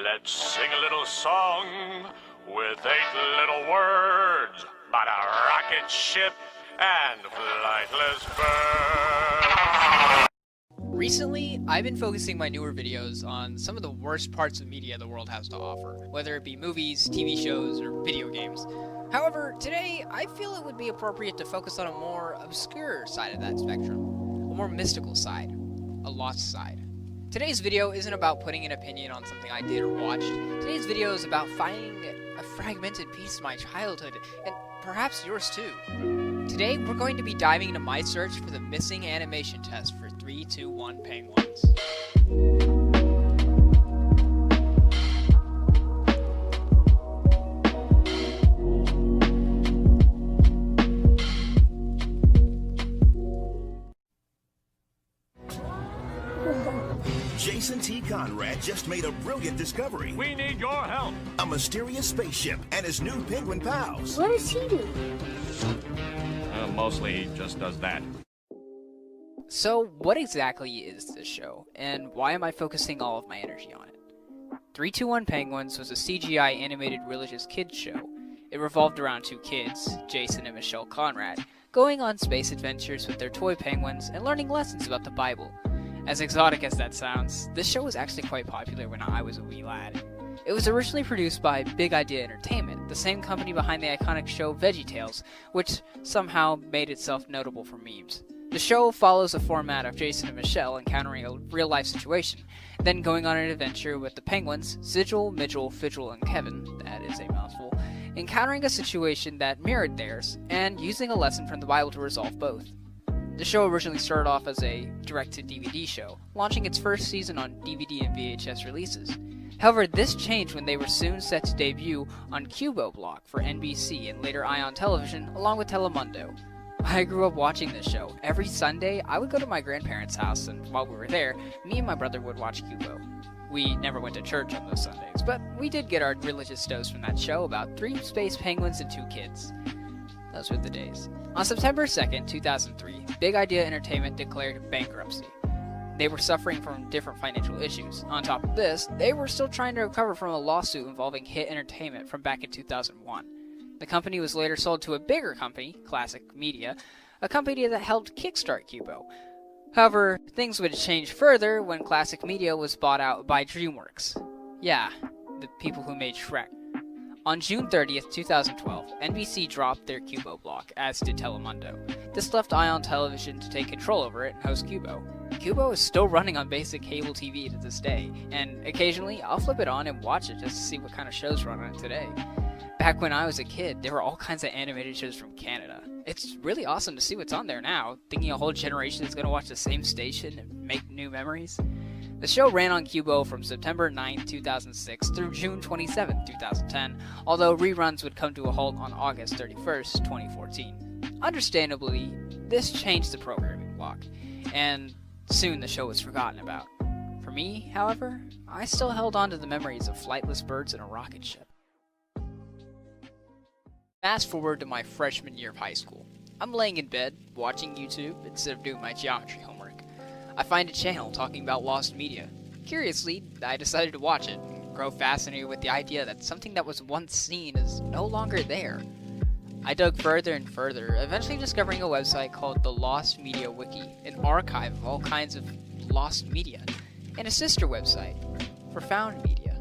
Let's sing a little song with 8 little words about a rocket ship and flightless birds. Recently, I've been focusing my newer videos on some of the worst parts of media the world has to offer, whether it be movies, TV shows, or video games. However, today, I feel it would be appropriate to focus on a more obscure side of that spectrum, a more mystical side, a lost side. Today's video isn't about putting an opinion on something I did or watched. Today's video is about finding a fragmented piece of my childhood, and perhaps yours too. Today, we're going to be diving into my search for the missing animation test for 321 Penguins. Jason T. Conrad just made a brilliant discovery. We need your help. A mysterious spaceship and his new penguin pals. What does he do? Mostly he just does that. So, what exactly is this show, and why am I focusing all of my energy on it? 321 Penguins was a CGI animated religious kids show. It revolved around two kids, Jason and Michelle Conrad, going on space adventures with their toy penguins and learning lessons about the Bible. As exotic as that sounds, this show was actually quite popular when I was a wee lad. It was originally produced by Big Idea Entertainment, the same company behind the iconic show VeggieTales, which somehow made itself notable for memes. The show follows a format of Jason and Michelle encountering a real-life situation, then going on an adventure with the penguins, Sigil, Midgel, Fidgel, and Kevin, that is a mouthful, encountering a situation that mirrored theirs, and using a lesson from the Bible to resolve both. The show originally started off as a direct-to-DVD show, launching its first season on DVD and VHS releases. However, this changed when they were soon set to debut on Cubo Block for NBC and later Ion Television, along with Telemundo. I grew up watching this show. Every Sunday, I would go to my grandparents' house, and while we were there, me and my brother would watch Cubo. We never went to church on those Sundays, but we did get our religious dose from that show about 3 space penguins and 2 kids. Those were the days. On September 2nd, 2003, Big Idea Entertainment declared bankruptcy. They were suffering from different financial issues. On top of this, they were still trying to recover from a lawsuit involving Hit Entertainment from back in 2001. The company was later sold to a bigger company, Classic Media, a company that helped kickstart Cubo. However, things would change further when Classic Media was bought out by DreamWorks. Yeah, the people who made Shrek. On June 30th, 2012, NBC dropped their Cubo block, as did Telemundo. This left Ion Television to take control over it and host Cubo. Cubo is still running on basic cable TV to this day, and occasionally I'll flip it on and watch it just to see what kind of shows run on it today. Back when I was a kid, there were all kinds of animated shows from Canada. It's really awesome to see what's on there now, thinking a whole generation is going to watch the same station and make new memories. The show ran on Cubo from September 9, 2006 through June 27, 2010, although reruns would come to a halt on August 31, 2014. Understandably, this changed the programming block, and soon the show was forgotten about. For me, however, I still held on to the memories of flightless birds and a rocket ship. Fast forward to my freshman year of high school. I'm laying in bed, watching YouTube instead of doing my geometry homework. I find a channel talking about lost media. Curiously, I decided to watch it and grow fascinated with the idea that something that was once seen is no longer there. I dug further and further, eventually discovering a website called the Lost Media Wiki, an archive of all kinds of lost media, and a sister website for found media.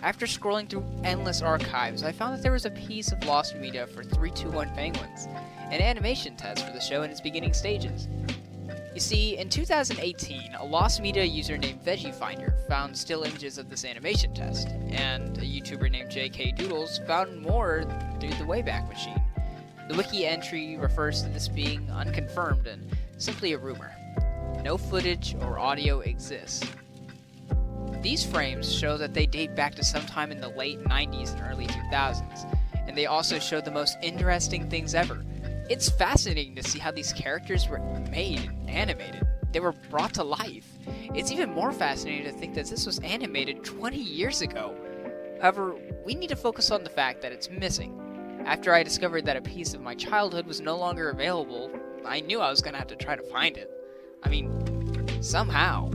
After scrolling through endless archives, I found that there was a piece of lost media for 321 Penguins, an animation test for the show in its beginning stages. You see, in 2018, a lost media user named VeggieFinder found still images of this animation test, and a YouTuber named JK Doodles found more through the Wayback Machine. The wiki entry refers to this being unconfirmed and simply a rumor. No footage or audio exists. These frames show that they date back to sometime in the late 90s and early 2000s, and they also show the most interesting things ever. It's fascinating to see how these characters were made and animated. They were brought to life. It's even more fascinating to think that this was animated 20 years ago. However, we need to focus on the fact that it's missing. After I discovered that a piece of my childhood was no longer available, I knew I was going to have to try to find it. I mean, somehow.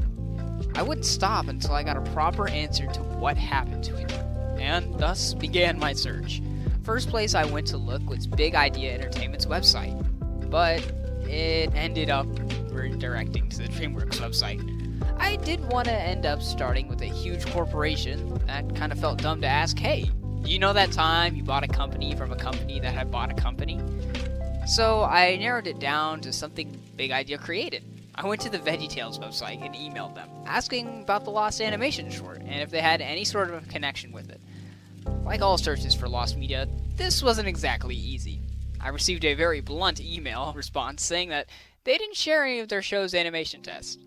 I wouldn't stop until I got a proper answer to what happened to it, and thus began my search. First place I went to look was Big Idea Entertainment's website, but it ended up redirecting to the DreamWorks website. I did want to end up starting with a huge corporation. That kind of felt dumb to ask, hey, you know that time you bought a company from a company that had bought a company? So I narrowed it down to something Big Idea created. I went to the VeggieTales website and emailed them, asking about the Lost Animation short and if they had any sort of connection with it. Like all searches for lost media, this wasn't exactly easy. I received a very blunt email response saying that they didn't share any of their show's animation tests.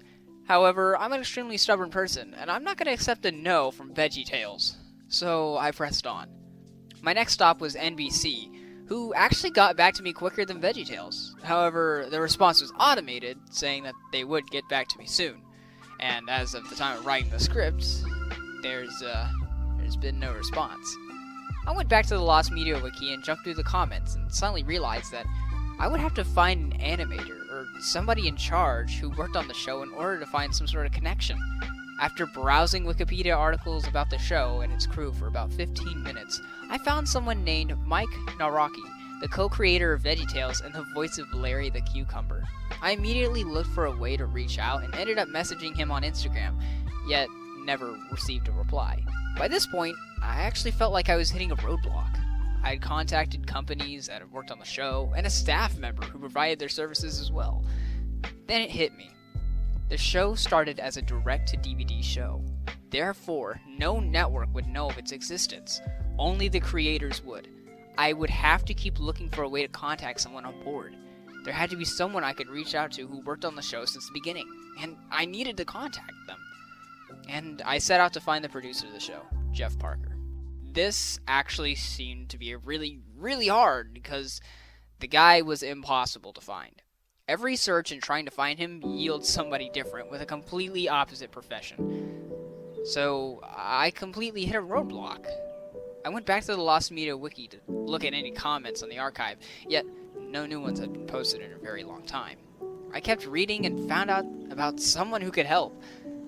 However, I'm an extremely stubborn person, and I'm not going to accept a no from VeggieTales. So I pressed on. My next stop was NBC, who actually got back to me quicker than VeggieTales. However, the response was automated, saying that they would get back to me soon. And as of the time of writing the script, there's been no response. I went back to the Lost Media Wiki and jumped through the comments and suddenly realized that I would have to find an animator or somebody in charge who worked on the show in order to find some sort of connection. After browsing Wikipedia articles about the show and its crew for about 15 minutes, I found someone named Mike Naraki, the co-creator of VeggieTales and the voice of Larry the Cucumber. I immediately looked for a way to reach out and ended up messaging him on Instagram, yet never received a reply. By this point, I actually felt like I was hitting a roadblock. I had contacted companies that had worked on the show, and a staff member who provided their services as well. Then it hit me. The show started as a direct-to-DVD show. Therefore, no network would know of its existence. Only the creators would. I would have to keep looking for a way to contact someone on board. There had to be someone I could reach out to who worked on the show since the beginning, and I needed to contact them. And I set out to find the producer of the show, Jeff Parker. This actually seemed to be really, really hard because the guy was impossible to find. Every search in trying to find him yields somebody different with a completely opposite profession. So I completely hit a roadblock. I went back to the Lost Media Wiki to look at any comments on the archive, yet no new ones had been posted in a very long time. I kept reading and found out about someone who could help.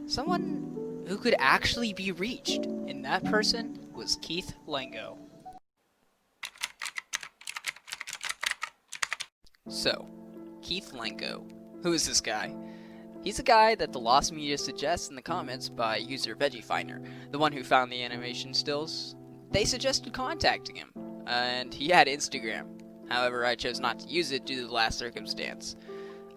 Someone who could actually be reached, and that person was Keith Lango. So, Keith Lango. Who is this guy? He's a guy that the Lost Media suggests in the comments by user VeggieFinder, the one who found the animation stills. They suggested contacting him, and he had Instagram. However, I chose not to use it due to the last circumstance.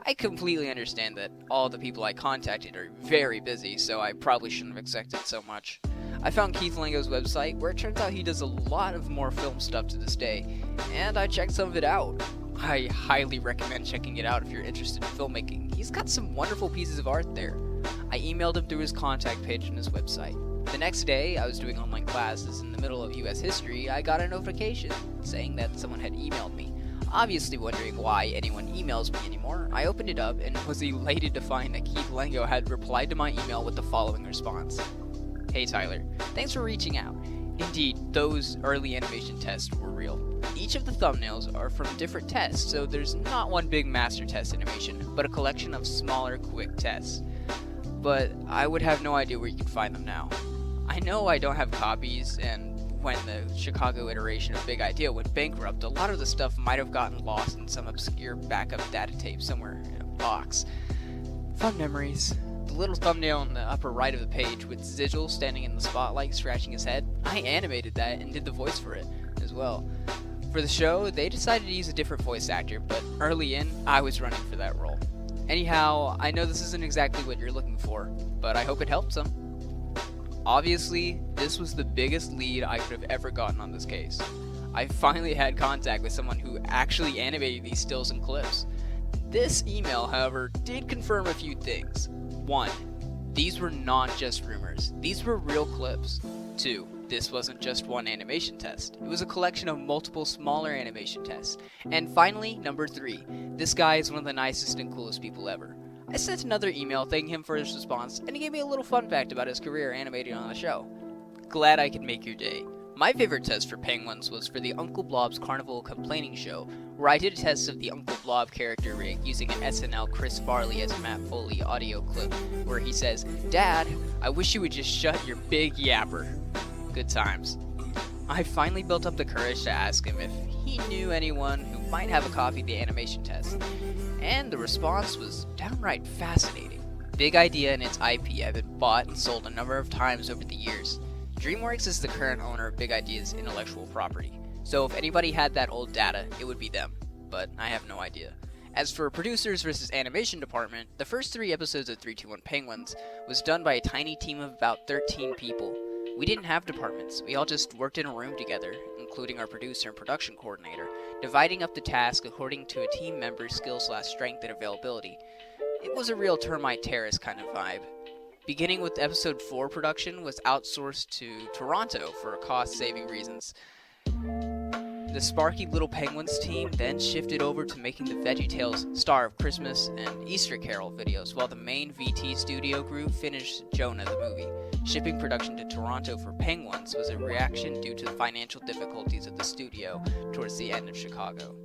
I completely understand that all the people I contacted are very busy, so I probably shouldn't have expected so much. I found Keith Lango's website, where it turns out he does a lot of more film stuff to this day, and I checked some of it out. I highly recommend checking it out if you're interested in filmmaking. He's got some wonderful pieces of art there. I emailed him through his contact page on his website. The next day, I was doing online classes in the middle of US history. I got a notification saying that someone had emailed me. Obviously wondering why anyone emails me anymore, I opened it up and was elated to find that Keith Lango had replied to my email with the following response. Hey Tyler, thanks for reaching out. Indeed, those early animation tests were real. Each of the thumbnails are from different tests, so there's not one big master test animation, but a collection of smaller, quick tests. But I would have no idea where you can find them now. I know I don't have copies, and when the Chicago iteration of Big Idea went bankrupt, a lot of the stuff might have gotten lost in some obscure backup data tape somewhere in a box. Fun memories. The little thumbnail in the upper right of the page with Zigil standing in the spotlight scratching his head, I animated that and did the voice for it as well. For the show, they decided to use a different voice actor, but early in, I was running for that role. Anyhow, I know this isn't exactly what you're looking for, but I hope it helped some. Obviously, this was the biggest lead I could have ever gotten on this case. I finally had contact with someone who actually animated these stills and clips. This email, however, did confirm a few things. 1. These were not just rumors. These were real clips. 2. This wasn't just one animation test. It was a collection of multiple smaller animation tests. And finally, number 3. This guy is one of the nicest and coolest people ever. I sent another email thanking him for his response, and he gave me a little fun fact about his career animating on the show. Glad I could make your day. My favorite test for Penguins was for the Uncle Blob's Carnival Complaining Show, where I did a test of the Uncle Blob character rig using an SNL Chris Farley as Matt Foley audio clip, where he says, "Dad, I wish you would just shut your big yapper." Good times. I finally built up the courage to ask him if he knew anyone who might have a copy of the animation test, and the response was downright fascinating. Big Idea and its IP have been bought and sold a number of times over the years. DreamWorks is the current owner of Big Idea's intellectual property, so if anybody had that old data, it would be them, but I have no idea. As for producers versus animation department, the first 3 episodes of 321 Penguins was done by a tiny team of about 13 people. We didn't have departments, we all just worked in a room together, including our producer and production coordinator, dividing up the task according to a team member's skill/strength and availability. It was a real termite terrace kind of vibe. Beginning with episode 4 production was outsourced to Toronto for cost-saving reasons. The Sparky Little Penguins team then shifted over to making the VeggieTales Star of Christmas and Easter Carol videos, while the main VT studio group finished Jonah the movie. Shipping production to Toronto for Penguins was a reaction due to the financial difficulties of the studio towards the end of Chicago.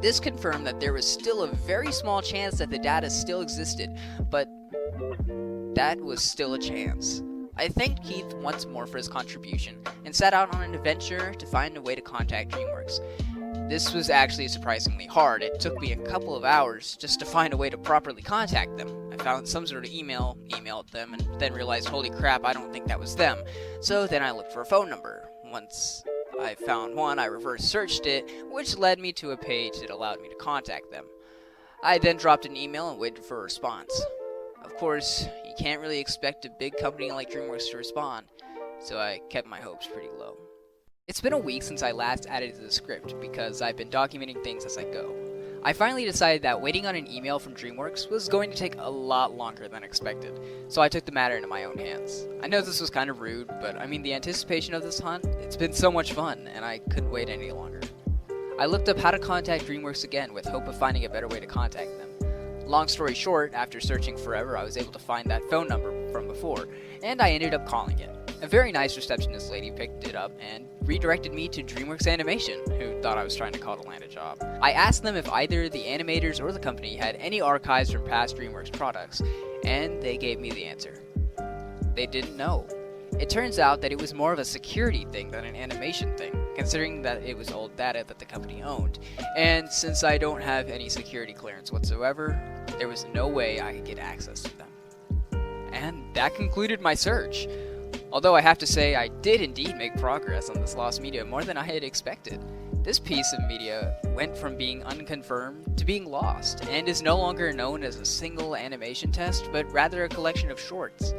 This confirmed that there was still a very small chance that the data still existed, but that was still a chance. I thanked Keith once more for his contribution, and set out on an adventure to find a way to contact DreamWorks. This was actually surprisingly hard. It took me a couple of hours just to find a way to properly contact them. I found some sort of emailed them, and then realized, holy crap, I don't think that was them. So then I looked for a phone number. Once I found one, I reverse searched it, which led me to a page that allowed me to contact them. I then dropped an email and waited for a response. Of course, you can't really expect a big company like DreamWorks to respond, so I kept my hopes pretty low. It's been a week since I last added to the script because I've been documenting things as I go. I finally decided that waiting on an email from DreamWorks was going to take a lot longer than expected, so I took the matter into my own hands. I know this was kind of rude, but I mean the anticipation of this hunt, it's been so much fun, and I couldn't wait any longer. I looked up how to contact DreamWorks again with hope of finding a better way to contact them. Long story short, after searching forever, I was able to find that phone number from before, and I ended up calling it. A very nice receptionist lady picked it up and redirected me to DreamWorks Animation, who thought I was trying to call to land a job. I asked them if either the animators or the company had any archives from past DreamWorks products, and they gave me the answer. They didn't know. It turns out that it was more of a security thing than an animation thing, considering that it was old data that the company owned. And since I don't have any security clearance whatsoever, there was no way I could get access to them. And that concluded my search. Although I have to say I did indeed make progress on this lost media more than I had expected. This piece of media went from being unconfirmed to being lost, and is no longer known as a single animation test, but rather a collection of shorts.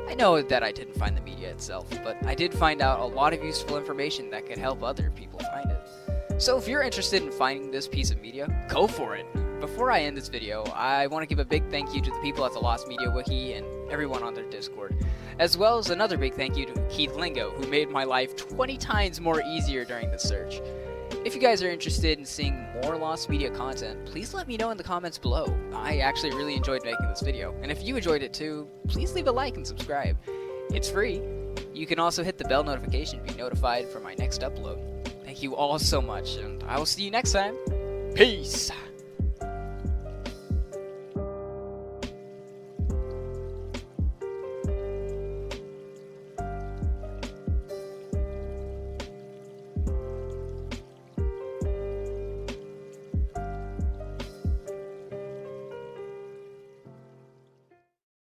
I know that I didn't find the media itself, but I did find out a lot of useful information that could help other people find it. So if you're interested in finding this piece of media, go for it! Before I end this video, I want to give a big thank you to the people at the Lost Media Wiki and everyone on their Discord, as well as another big thank you to Keith Lango, who made my life 20 times more easier during the search. If you guys are interested in seeing more Lost Media content, please let me know in the comments below. I actually really enjoyed making this video, and if you enjoyed it too, please leave a like and subscribe. It's free. You can also hit the bell notification to be notified for my next upload. Thank you all so much, and I will see you next time. Peace!